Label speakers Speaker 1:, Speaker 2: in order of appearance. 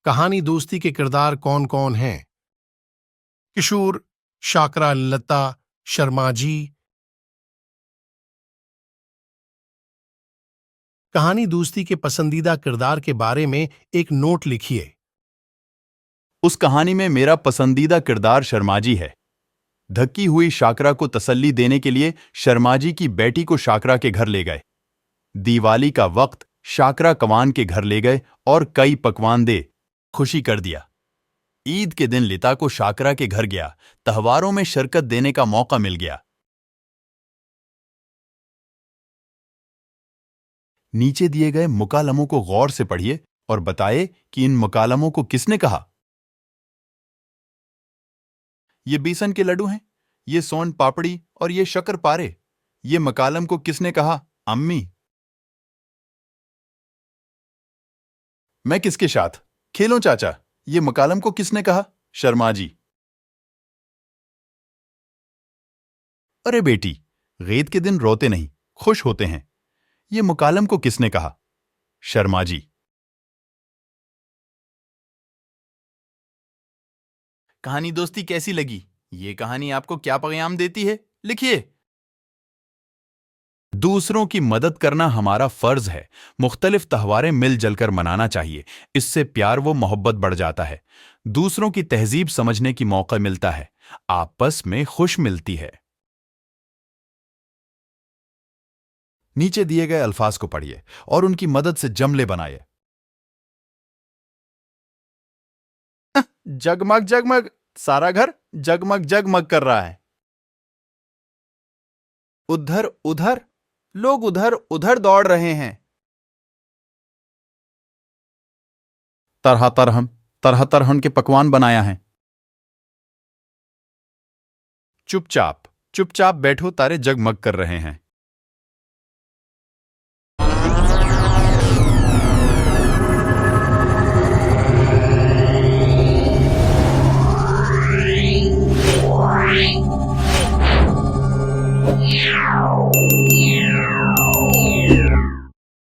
Speaker 1: कहानी दोस्ती के किरदार कौन कौन हैं? किशोर, शाकरा, लता, शर्मा जी। कहानी दोस्ती के पसंदीदा किरदार के बारे में एक नोट लिखिए।
Speaker 2: उस कहानी में मेरा पसंदीदा किरदार शर्माजी है। धक्की हुई शाकरा को तसल्ली देने के लिए शर्माजी की बेटी को शाकरा के घर ले गए। दिवाली का वक्त शाकरा कवान के घर ले गए और कई पकवान दे खुशी कर दिया। ईद के दिन लिता को शाकरा के घर गया, त्योहारों में शिरकत देने का मौका मिल गया। नीचे दिए गए मुकालमों को गौर से पढ़िए और बताइए कि इन मुकालमों को किसने कहा। ये बेसन के लड्डू हैं, ये सोन पापड़ी और ये शक्कर पारे। ये मकालम को किसने कहा? अम्मी। मैं किसके साथ खेलूं चाचा? ये मकालम को किसने कहा? शर्मा जी। अरे बेटी, ईद के दिन रोते नहीं, खुश होते हैं। ये मुकालम को किसने कहा? शर्मा जी। कहानी दोस्ती कैसी लगी? ये कहानी आपको क्या पैगाम देती है? लिखिए। दूसरों की मदद करना हमारा फर्ज है। मुख्तलिफ त्योहारें मिलजुल कर मनाना चाहिए। इससे प्यार व मोहब्बत बढ़ जाता है। दूसरों की तहजीब समझने की मौका मिलता है। आपस में खुश मिलती है। नीचे दिए गए अल्फाज को पढ़िए और उनकी मदद से जमले बनाइए। जगमग जगमग, सारा घर जगमग जगमग कर रहा है। उधर उधर, लोग उधर उधर दौड़ रहे हैं। तरह तरह के पकवान बनाया है। चुपचाप चुपचाप बैठो, तारे जगमग कर रहे हैं।